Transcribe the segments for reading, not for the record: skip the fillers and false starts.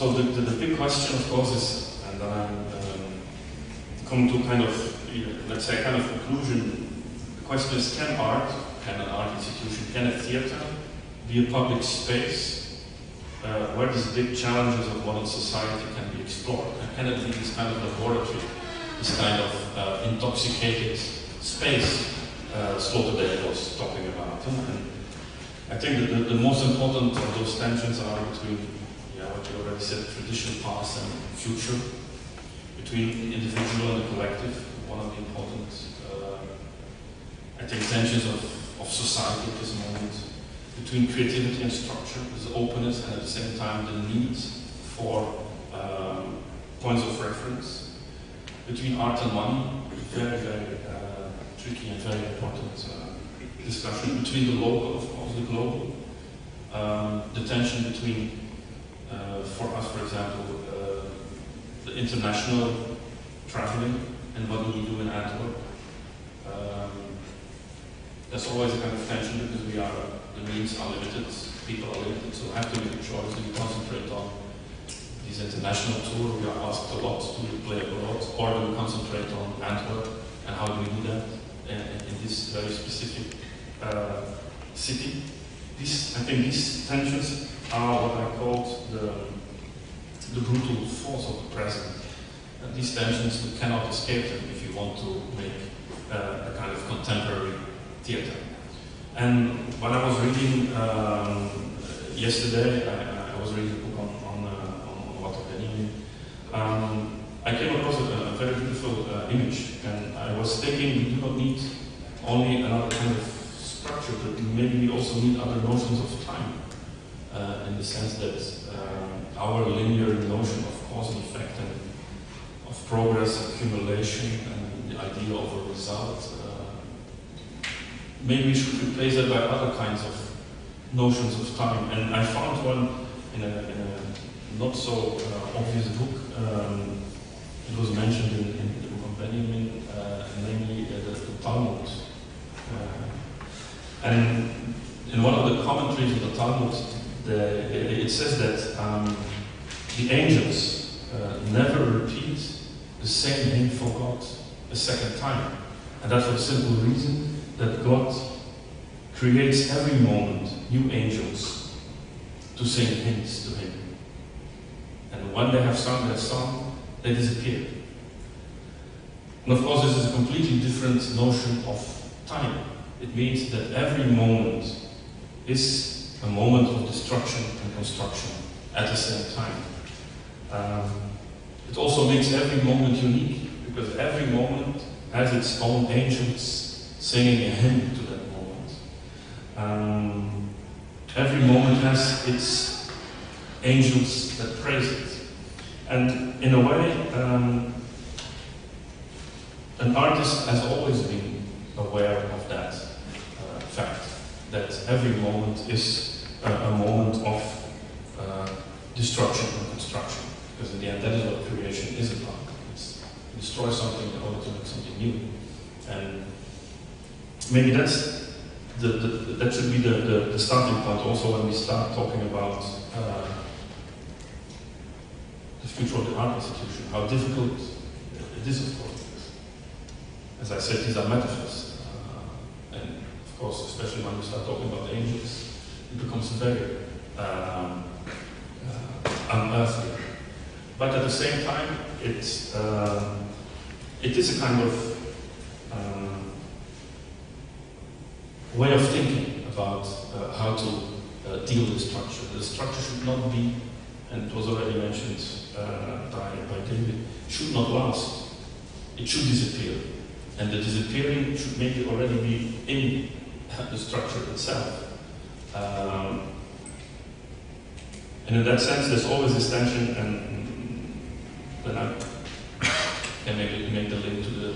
So the big question, of course, is, and then I'm come to kind of, let's say, kind of conclusion. The question is, can an art institution, can a theater be a public space where these big challenges of modern society can be explored? And can it be this kind of laboratory, this kind of intoxicated space Sloterdijk was talking about? And I think that the most important of those tensions are between, what you already said, tradition, past and future, between the individual and the collective. One of the important, I think, tensions of society at this moment, between creativity and structure, this openness, and at the same time the need for points of reference, between art and money, very, very tricky and very important discussion, between the local, of course, the global, the tension between, for us, for example, the international traveling and what do we do in Antwerp. There's always a kind of tension because the means are limited, people are limited, so we have to make a choice. Do we concentrate on these international tours? We are asked a lot to play abroad, or do we concentrate on Antwerp, and how do we do that in this very specific city? I think these tensions are what I called the brutal force of the present. And these tensions, we cannot escape them if you want to make a kind of contemporary theater. And when I was reading yesterday, I was reading a book on what I came across a very beautiful image, and I was thinking we do not need only another kind of structure, but maybe we also need other notions of time, in the sense that our linear notion of cause and effect and of progress, accumulation, and the idea of a result, maybe we should replace that by other kinds of notions of time. And I found one in a not so obvious book. It was mentioned in the book of Benjamin, namely the Talmud. And in one of the commentaries of the Talmud, it says that the angels never repeat the same name for God a second time. And that's for the simple reason that God creates every moment new angels to sing hymns to Him. And when they have sung their song, they disappear. And of course, this is a completely different notion of time. It means that every moment is a moment of destruction and construction at the same time. It also makes every moment unique, because every moment has its own angels singing a hymn to that moment. Every moment has its angels that praise it. And in a way, an artist has always been aware of that fact, that every moment is a moment of destruction and construction. Because in the end, that is what creation is about. It's destroy something in order to make something new. And maybe that should be the starting point also when we start talking about the future of the art institution. How difficult it is, of course. As I said, these are metaphors. And of course, especially when we start talking about angels, it becomes very unearthly. But at the same time, it is a kind of way of thinking about how to deal with structure. The structure should not be, and it was already mentioned by David, should not last. It should disappear. And the disappearing should maybe already be in the structure itself. And in that sense, there's always this tension, and then I can make the link to the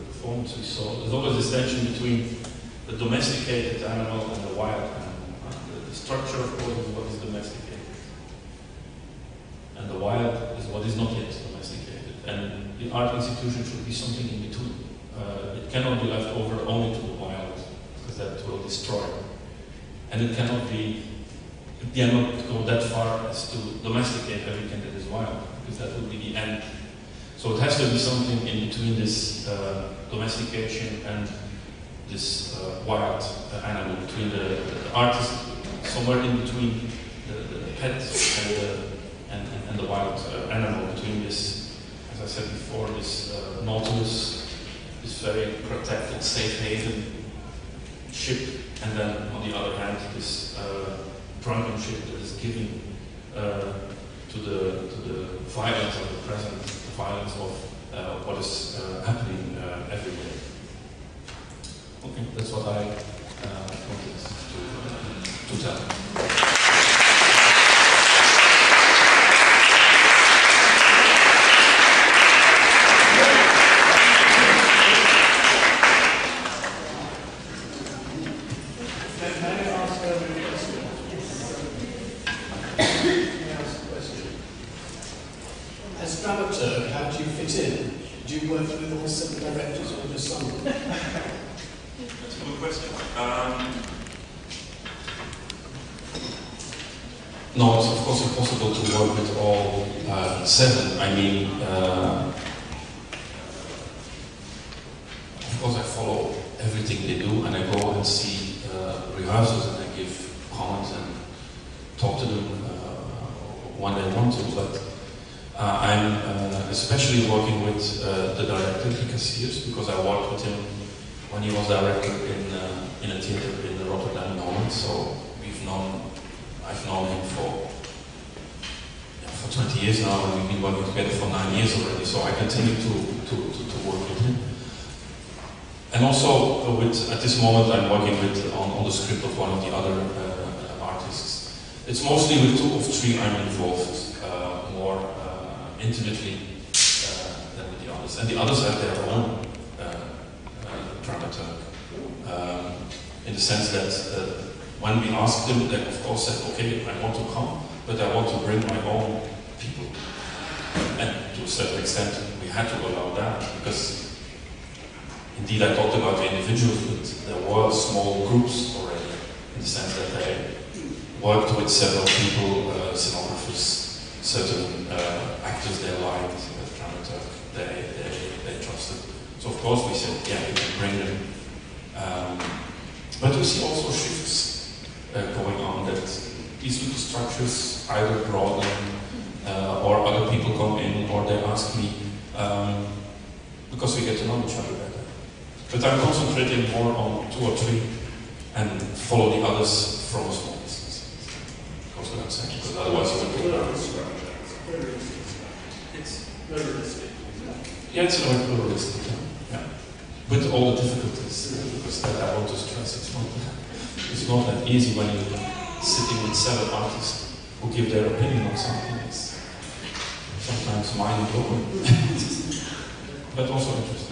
performance we saw. There's always this tension between the domesticated animal and the wild animal. The structure, of course, is what is domesticated. And the wild is what is not yet domesticated. And the art institution should be something in between. It cannot be left over only to the wild, because that will destroy. And it cannot be dare not go that far as to domesticate everything that is wild, because that would be the end. So it has to be something in between this domestication and this wild animal, between the artist, somewhere in between the pet and the wild animal, between this, as I said before, this nautilus, this very protected, safe haven ship, and then on the other hand, this drunken ship that is giving to the violence of the present, the violence of what is happening everywhere. Okay, that's what I wanted to tell. As dramaturg, how do you fit in? Do you work with all 7 directors or just some? That's a good question. No, it's of course impossible to work with all 7. I mean, of course I follow everything they do, and I go and see rehearsals, and I give comments and talk to them when they want to. But I'm especially working with the director, PRAXIS, because I worked with him when he was director in a theater in Rotterdam, Holland. So I've known him for 20 years now, and we've been working together for 9 years already. So I continue to work with him. And also, at this moment, I'm working on the script of one of the other artists. It's mostly with 2 or 3 I'm involved more intimately than with the others. And the others have their own dramaturg, in the sense that when we asked them, they of course said, okay, I want to come, but I want to bring my own people. And to a certain extent, we had to allow that, because indeed I talked about the individuals, but there were small groups already, in the sense that they worked with several people, scenographers, certain actors they liked, dramaturg they trusted. So of course we said, yeah, we can bring them. But we see also shifts going on, that these little structures either broaden or other people come in, or they ask me, because we get to know each other better. But I'm concentrating more on 2 or 3 and follow the others from a small distance. Goes without saying, because otherwise it would go down. It's pluralistic. Yeah, it's a little pluralistic, yeah. With all the difficulties, because that I want to stress, it's not that easy when you're sitting with 7 artists who give their opinion on something. It's sometimes mind-blowing, but also interesting.